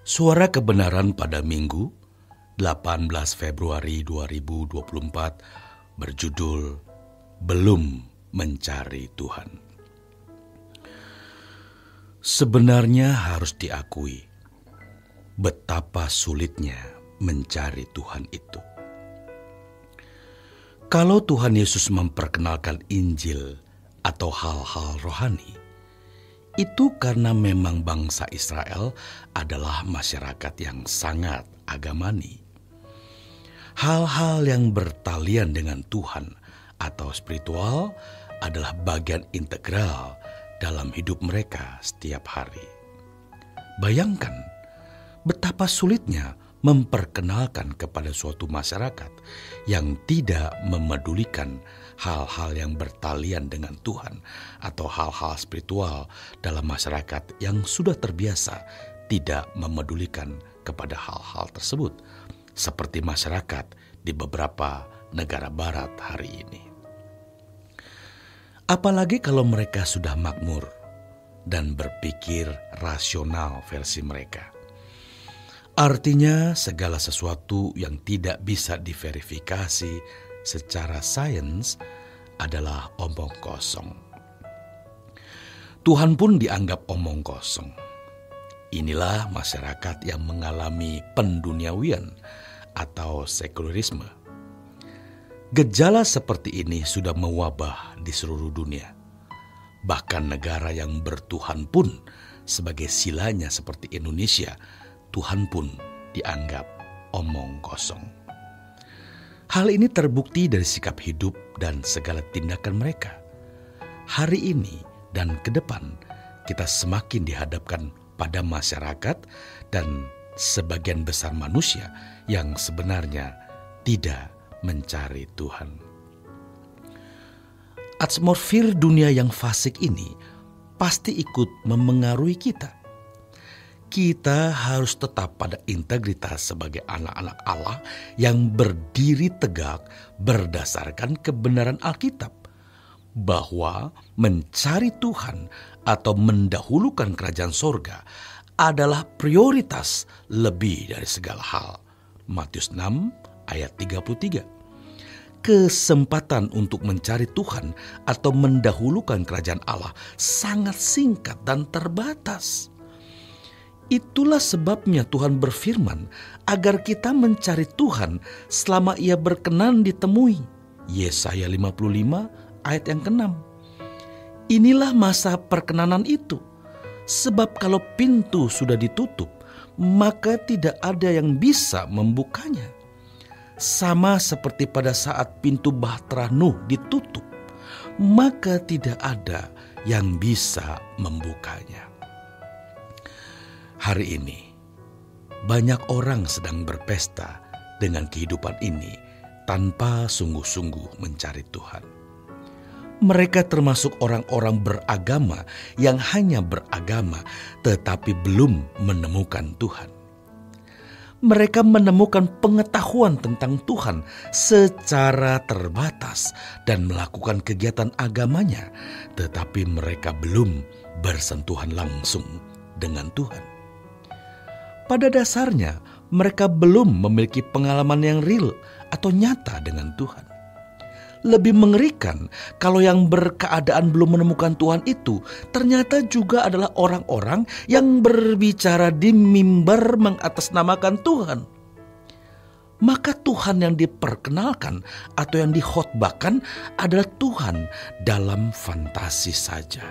Suara Kebenaran pada Minggu 18 Februari 2024 berjudul Belum Mencari Tuhan. Sebenarnya harus diakui betapa sulitnya mencari Tuhan itu. Kalau Tuhan Yesus memperkenalkan Injil atau hal-hal rohani, itu karena memang bangsa Israel adalah masyarakat yang sangat agamani. Hal-hal yang bertalian dengan Tuhan atau spiritual adalah bagian integral dalam hidup mereka setiap hari. Bayangkan betapa sulitnya memperkenalkan kepada suatu masyarakat yang tidak memedulikan hal-hal yang bertalian dengan Tuhan atau hal-hal spiritual dalam masyarakat yang sudah terbiasa tidak memedulikan kepada hal-hal tersebut, seperti masyarakat di beberapa negara barat hari ini. Apalagi kalau mereka sudah makmur dan berpikir rasional versi mereka. Artinya segala sesuatu yang tidak bisa diverifikasi secara sains adalah omong kosong. Tuhan pun dianggap omong kosong. Inilah masyarakat yang mengalami penduniawian atau sekularisme. Gejala seperti ini sudah mewabah di seluruh dunia. Bahkan negara yang bertuhan pun sebagai silanya seperti Indonesia, Tuhan pun dianggap omong kosong. Hal ini terbukti dari sikap hidup dan segala tindakan mereka. Hari ini dan ke depan kita semakin dihadapkan pada masyarakat dan sebagian besar manusia yang sebenarnya tidak mencari Tuhan. Atmosfer dunia yang fasik ini pasti ikut memengaruhi kita. Kita harus tetap pada integritas sebagai anak-anak Allah yang berdiri tegak berdasarkan kebenaran Alkitab, bahwa mencari Tuhan atau mendahulukan kerajaan sorga adalah prioritas lebih dari segala hal. Matius 6 ayat 33. Kesempatan untuk mencari Tuhan atau mendahulukan kerajaan Allah sangat singkat dan terbatas. Itulah sebabnya Tuhan berfirman agar kita mencari Tuhan selama Ia berkenan ditemui. Yesaya 55 ayat yang ke-6. Inilah masa perkenanan itu. Sebab kalau pintu sudah ditutup, maka tidak ada yang bisa membukanya. Sama seperti pada saat pintu bahtera Nuh ditutup, maka tidak ada yang bisa membukanya. Hari ini, banyak orang sedang berpesta dengan kehidupan ini tanpa sungguh-sungguh mencari Tuhan. Mereka termasuk orang-orang beragama yang hanya beragama tetapi belum menemukan Tuhan. Mereka menemukan pengetahuan tentang Tuhan secara terbatas dan melakukan kegiatan agamanya, tetapi mereka belum bersentuhan langsung dengan Tuhan. Pada dasarnya, mereka belum memiliki pengalaman yang real atau nyata dengan Tuhan. Lebih mengerikan kalau yang berkeadaan belum menemukan Tuhan itu ternyata juga adalah orang-orang yang berbicara di mimbar mengatasnamakan Tuhan. Maka Tuhan yang diperkenalkan atau yang dikhotbahkan adalah Tuhan dalam fantasi saja.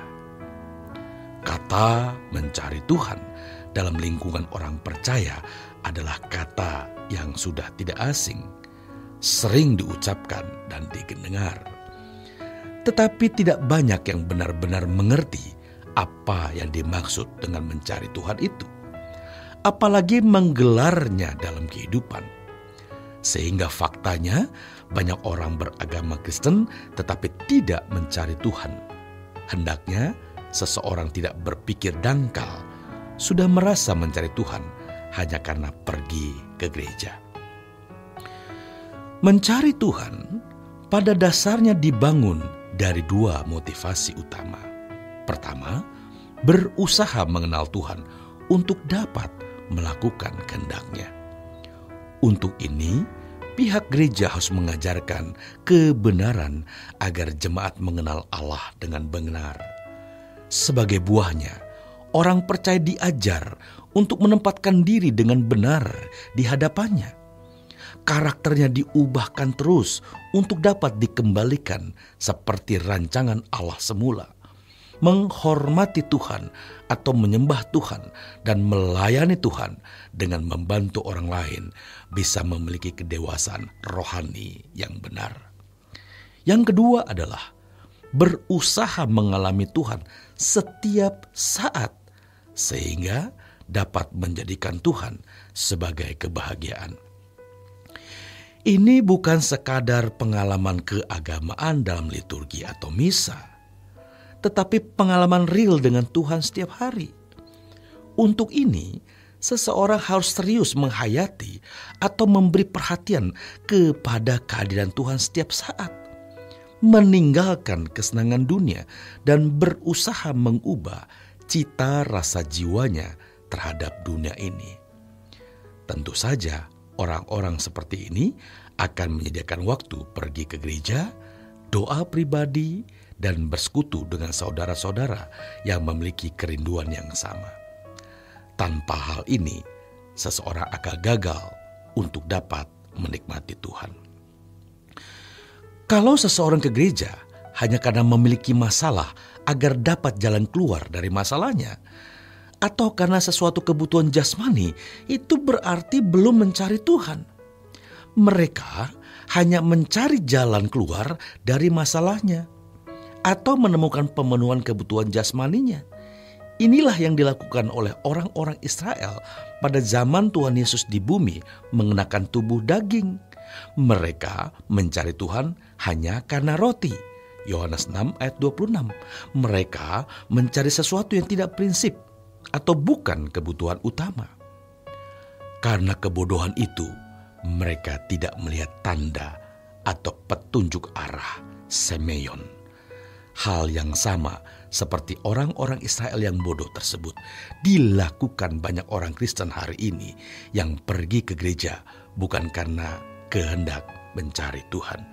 Kata mencari Tuhan dalam lingkungan orang percaya adalah kata yang sudah tidak asing, sering diucapkan dan didengar. Tetapi tidak banyak yang benar-benar mengerti apa yang dimaksud dengan mencari Tuhan itu, apalagi menggelarnya dalam kehidupan. Sehingga faktanya banyak orang beragama Kristen tetapi tidak mencari Tuhan. Hendaknya seseorang tidak berpikir dangkal, sudah merasa mencari Tuhan hanya karena pergi ke gereja. Mencari Tuhan pada dasarnya dibangun dari dua motivasi utama. Pertama, berusaha mengenal Tuhan untuk dapat melakukan kehendak-Nya. Untuk ini, pihak gereja harus mengajarkan kebenaran agar jemaat mengenal Allah dengan benar. Sebagai buahnya, orang percaya diajar untuk menempatkan diri dengan benar di hadapan-Nya. Karakternya diubahkan terus untuk dapat dikembalikan seperti rancangan Allah semula. Menghormati Tuhan atau menyembah Tuhan dan melayani Tuhan dengan membantu orang lain bisa memiliki kedewasaan rohani yang benar. Yang kedua adalah berusaha mengalami Tuhan setiap saat sehingga dapat menjadikan Tuhan sebagai kebahagiaan. Ini bukan sekadar pengalaman keagamaan dalam liturgi atau misa, tetapi pengalaman real dengan Tuhan setiap hari. Untuk ini, seseorang harus serius menghayati atau memberi perhatian kepada kehadiran Tuhan setiap saat, meninggalkan kesenangan dunia dan berusaha mengubah cita rasa jiwanya terhadap dunia ini. Tentu saja, orang-orang seperti ini akan menyediakan waktu pergi ke gereja, doa pribadi, dan bersekutu dengan saudara-saudara yang memiliki kerinduan yang sama. Tanpa hal ini, seseorang akan gagal untuk dapat menikmati Tuhan. Kalau seseorang ke gereja hanya karena memiliki masalah agar dapat jalan keluar dari masalahnya, atau karena sesuatu kebutuhan jasmani, itu berarti belum mencari Tuhan. Mereka hanya mencari jalan keluar dari masalahnya atau menemukan pemenuhan kebutuhan jasmaninya. Inilah yang dilakukan oleh orang-orang Israel pada zaman Tuhan Yesus di bumi mengenakan tubuh daging. Mereka mencari Tuhan hanya karena roti. Yohanes 6 ayat 26. Mereka mencari sesuatu yang tidak prinsip atau bukan kebutuhan utama. Karena kebodohan itu, mereka tidak melihat tanda atau petunjuk arah semeion. Hal yang sama seperti orang-orang Israel yang bodoh tersebut dilakukan banyak orang Kristen hari ini yang pergi ke gereja bukan karena kehendak mencari Tuhan.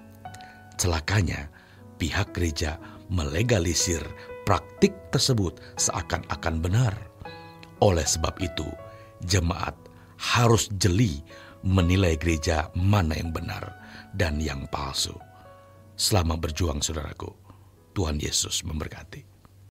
Celakanya, pihak gereja melegalisir praktik tersebut seakan-akan benar. Oleh sebab itu, jemaat harus jeli menilai gereja mana yang benar dan yang palsu. Selamat berjuang, saudaraku. Tuhan Yesus memberkati.